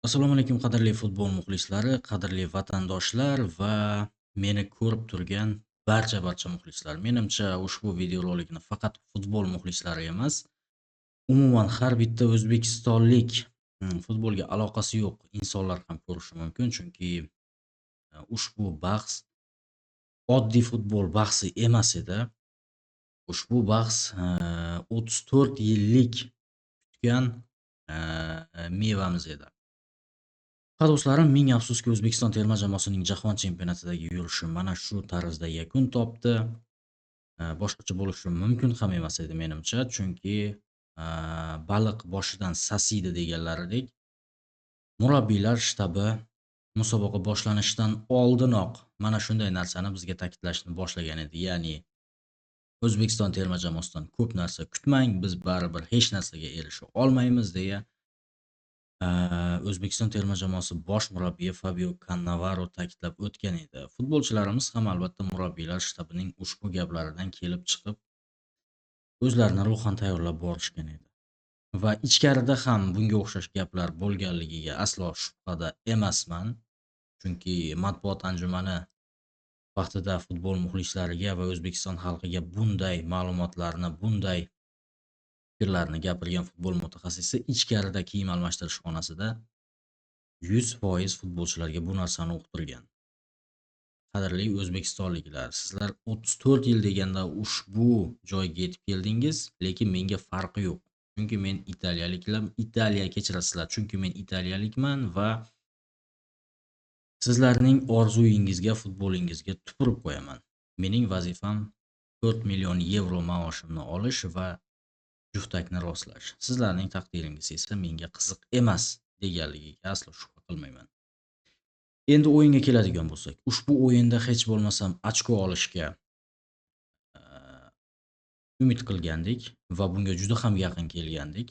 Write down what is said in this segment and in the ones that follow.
Assalomu alaykum qadrli futbol muxlislari, qadrli vatandoshlar va meni ko'rib turgan barcha muxlislar. Menimcha ushbu videorolikni faqat futbol muxlislari emas, umuman har bitta o'zbekistonlik futbolga aloqasi yo'q insonlar ham ko'rishi mumkin. Chunki ushbu bahs oddiy futbol bahsi emas edi. Ushbu bahs 34 yillik kutgan mevamiz edi. Ha do'stlarim, ming afsuski O'zbekiston terma jamoasining jahon chempionatidagi yurishi mana shu tarzda yakun topdi. Boshqacha bo'lishi mumkin ham emas edi menimcha, chunki baliq boshidan sasiydi deganlaridek, murabbiylar shtabi musobaqa boshlanishidan oldinoq mana shunday narsani bizga ta'kidlashni boshlagan edi. Ya'ni O'zbekiston terma jamoasidan ko'p narsa kutmang, biz baribir hech narsaga erisha olmaymiz deya O'zbekiston terma jamoasi bosh murabbiyi Fabio Cannavaro ta'kidlab o'tgan edi. Futbolchilarimiz ham albatta murabbiylar shtabining ushbu gaplaridan kelib chiqib, o'zlarini ruhan tayyorlab borishgan edi. Va ichkarida ham bunga o'xshash gaplar bo'lganligiga aslo shubhada emasman. Chunki matbuot anjumani vaqtida futbol muxlislariga va O'zbekiston xalqiga bunday ma'lumotlarni, bunday fikrlarni gapirgan futbol mutaxassisi ichkarida kiyim almashtirish xonasida 100% futbolchilarga bu narsani uqtirgan. Qadrli o'zbekistonliklar, sizlar 34 yil deganda ushbu joyga yetib keldingiz, lekin menga farqi yo'q. Chunki men Italiya kechirasizlar, chunki men italiyalikman va sizlarning orzuyingizga, futbolingizga tupurib qo'yaman. Mening vazifam 4 million yevro maoshimni olish va juftakni rostlash. Sizlarning taqdiringiz esa menga qiziq emas deganligiga aslo shubha qilmayman. Endi o'yinga keladigan bo'lsak, ushbu o'yinda hech bo'lmasam ochko olishga umid qilgandik va bunga juda ham yaqin kelgandik.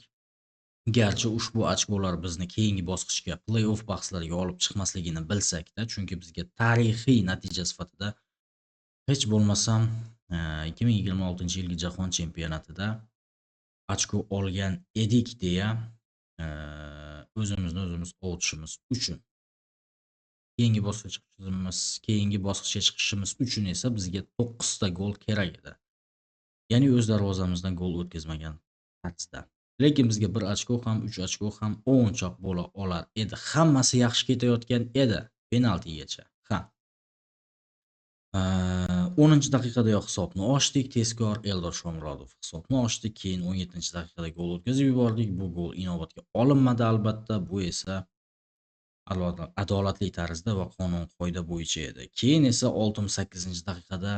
Garchi ushbu ochkolar bizni keyingi bosqichga, play-off bahslariga olib chiqmasligini bilsak-da, chunki bizga tarixiy natija sifatida hech bo'lmasam 2026-yilgi jahon chempionatida ochko olgan edik deya o'zimizni o'zimiz ovutishimiz uchun. Keyingi bosqichga chiqishimiz uchun esa bizga 9 ta gol kerak edi. Ya'ni o'z darvozamizdan gol o'tkazmagan tarzda. Lekin bizga 1 ochko ham, 3 ochko ham o'yinchoq bo'la olar edi. Hammasi yaxshi ketayotgan edi penaltigacha. 10-daqiqadayoq hisobni ochdik. Tezkor Eldor Shomurodov hisobni ochdi. Keyin 17-daqiqada gol o'tkazib yubordik. Bu gol inobatga olinmadi albatta. Bu esa adolatli tarzda va qonun qoida bo'yicha edi. Keyin esa 68-daqiqada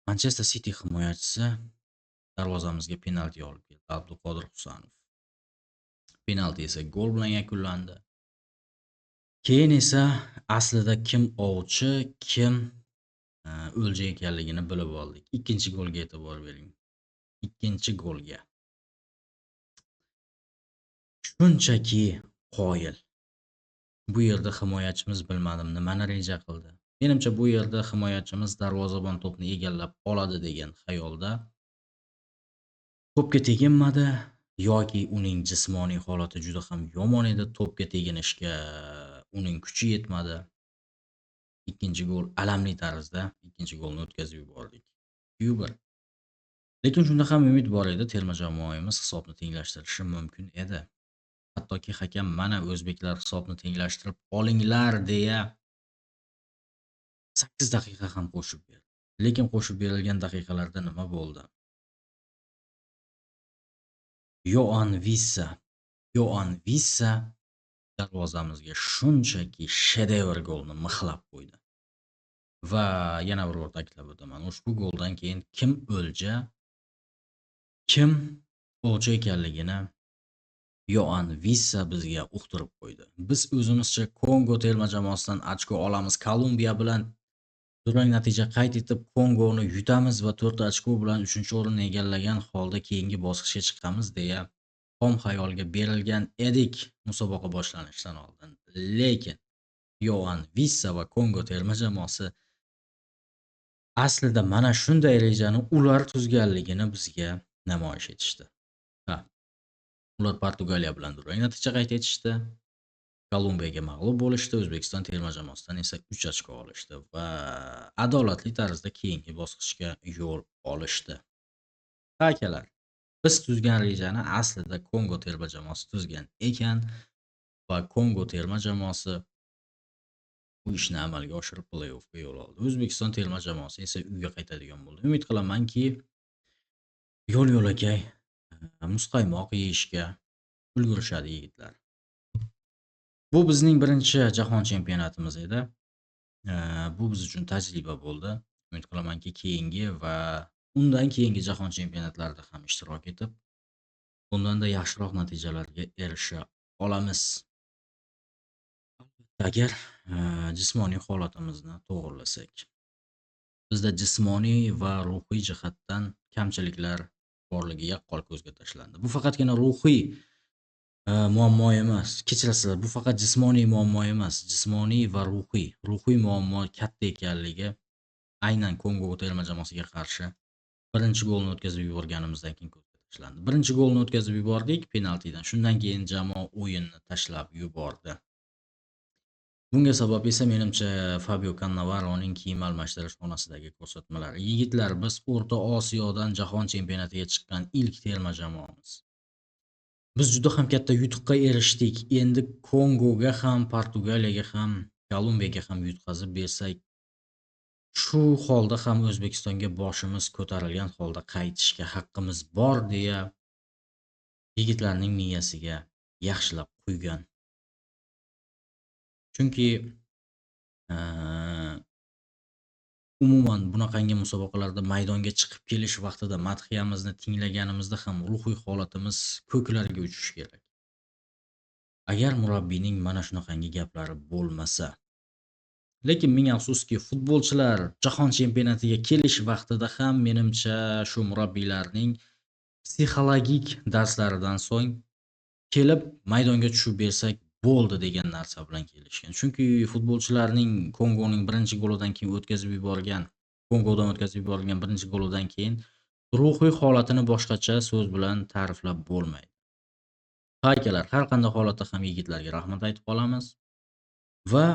Manchester City himoyachisi darvozamizga penalti olib keldi. Abduqodir Husanov. Penalti esa gol bilan yakunlandi. Keyin esa aslida kim ovchi, kim o'lja ekanligini bilib oldik. Ikkinchi golga e'tibor bering. Ikkinchi golga. Shunchaki qoyil. Bu yerda himoyachimiz bilmadim nimani reja qildi. Menimcha bu yerda himoyachimiz darvozabon to'pni egallab oladi degan xayolda to'pga teginmadi yoki uning jismoniy holati juda ham yomon edi, to'pga teginishga uning kuchi yetmadi. Ikkinchi gol alamli tarzda ikkinchi golni o'tkazib yubordik. 2-1. Lekin shunda ham umid bor edi, terma jamoamiz hisobni tenglashtirishi mumkin edi. Hattoki hakam mana o'zbeklar hisobni tenglashtirib olinglar deya 8 daqiqa ham qo'shib berdi. Lekin qo'shib berilgan daqiqalarda nima bo'ldi? Yoan Vissa darvozamizga shunchaki shedevr golni mixlab qo'ydi. Va yana bir bor ta'kidlab o'taman, ushbu goldan keyin kim o'lja ekanligini Yoan Vissa bizga uqtirib qo'ydi. Biz o'zimizcha Kongo terma jamoasidan ochko olamiz, Kolumbiya bilan durang natija qayd etib Kongoni yutamiz va 4 ochko bilan 3-o'rinni egallagan holda keyingi bosqichga chiqamiz deya xom xayolga berilgan edik musobaqa boshlanishidan oldin. Lekin Yoan Vissa va Kongo terma jamoasi aslida mana shunday rejani ular tuzganligini bizga namoyish etishdi. Ular Portugaliya bilan durang natija qayd etishdi. Kolumbiyaga mag'lub bo'lishdi. O'zbekiston terma jamoasidan esa 3 ochko olishdi va adolatli tarzda keyingi bosqichga yo'l olishdi. Akalar, biz tuzgan rejani aslida Kongo terma jamoasi tuzgan ekan va Kongo terma jamoasi bu ishni amalga oshirib play-offga yo'l oldi. O'zbekiston terma jamoasi esa uyga qaytadigan bo'ldi. Umid qilamanki, yo'l-yo'lakay muzqaymoq yeyishga ulgurishadi yigitlar. Bu bizning birinchi jahon chempionatimiz edi. Bu biz uchun tajriba bo'ldi. Umid qilamanki, keyingi va undan keyingi jahon chempionatlarida ham ishtirok etib, bundanda yaxshiroq natijalarga erisha olamiz. Agar jismoniy holatimizni to'g'rilasak. Bizda jismoniy va ruhiy jihatdan kamchiliklar borligi yaqqol ko'zga tashlandi. Bu faqatgina ruhiy muammo emas. Kechirasizlar, bu faqat jismoniy muammo emas. Jismoniy va ruhiy. Ruhiy muammo katta ekanligi aynan Kongo terma jamoasiga qarshi birinchi golni o'tkazib yuborganimizdan keyin ko'zga tashlandi. Birinchi golni o'tkazib yubordik penaltidan. Shundan keyin jamoa o'yinni tashlab yubordi. Bunga sabab esa menimcha Fabio Cannavaroning kiyim almashtirish xonasidagi ko'rsatmalari. Yigitlar, biz O'rta Osiyodan jahon chempionatiga chiqqan ilk terma jamoamiz. Biz juda ham katta yutuqqa erishdik. Endi Kongoga ham, Portugaliyaga ham, Kolumbiyaga ham yutqazib bersak, shu holda ham O'zbekistonga boshimiz ko'tarilgan holda qaytishga haqqimiz bor deya yigitlarning miyasiga yaxshilab quygan. Chunki umuman bunaqangi musobaqalarda maydonga chiqib kelish vaqtida madhiyamizni tinglaganimizda ham ruhiy holatimiz ko'klarga uchishi kerak. Agar murabbiyning mana shunaqangi gaplari bo'lmasa. Lekin ming afsuski, futbolchilar jahon chempionatiga kelish vaqtida ham menimcha shu murabbiylarning psixologik darslaridan so'ng kelib maydonga tushib bersak bo'ldi degan narsa bilan kelishgan. Chunki futbolchilarning Kongoning birinchi golidan keyin Kongodan o'tkazib yuborilgan birinchi golidan keyin ruhiy holatini boshqacha so'z bilan ta'riflab bo'lmaydi. Akalar, har qanday holatda ham yigitlarga rahmat aytib qolamiz va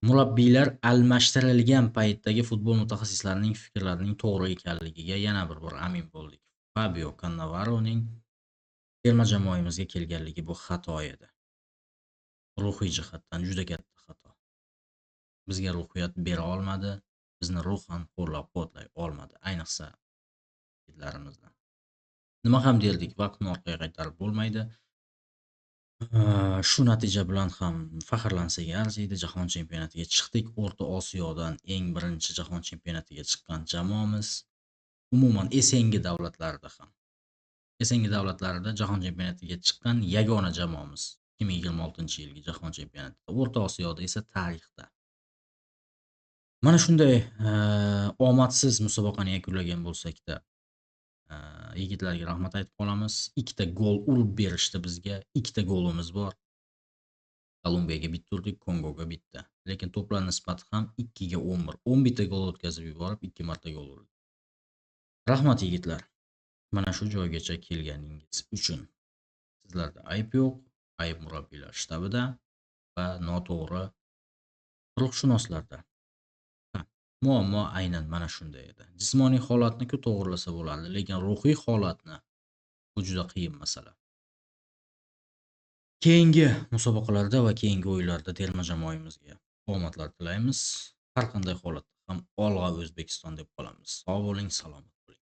murabbiylar almashtirilgan paytdagi futbol mutaxassislarining fikrlarining to'g'ri ekanligiga yana bir bor amin bo'ldik. Fabio Cannavaroning terma jamoamizga kelganligi bu xato edi. Ruhiy jihatdan juda katta xato. Bizga ruhiyat bera olmadi, bizni ruhan qo'llab-quvvatlay olmadi, ayniqsa yigitlarimizdan. Nima ham derdik, vaqtni orqaga qaytarib bo'lmaydi. Shu natija bilan ham faxrlansak arziydi. Jahon chempionatiga chiqdik. O'rta Osiyodan eng birinchi jahon chempionatiga chiqqan jamoamiz. Umuman Esengi davlatlarida jahon chempionatiga chiqqan yagona jamoamiz. 2026-yilgi jahon chempionatida. O'rta Osiyoda esa tarixda. Mana shunday omadsiz musobaqani yakunlagan bo'lsak-da, yigitlarga rahmat aytib qolamiz. 2 ta gol urib berishdi bizga. 2 ta golimiz bor. Kolumbiyaga bitta urdik, Kongoga bitta. Lekin to'plar nisbati ham 2 ga 11. 11 ta gol o'tkazib yuborib, 2 marta gol urdik. Rahmat yigitlar. Mana shu joygacha kelganingiz uchun. Sizlarda ayb yo'q. Ayb murabbiylar shtabida va noto'g'ri ruhshunoslarda. Muammo aynan mana shunda edi. Jismoniy holatni-ku to'g'rilasa bo'lardi, lekin ruhiy holatni bu juda qiyin masala. Keyingi musobaqalarda va keyingi o'yinlarda terma jamoamizga omadlar tilaymiz. Har qanday holatda ham Olg'a O'zbekiston deb qolamiz. Sog' bo'ling, salomat.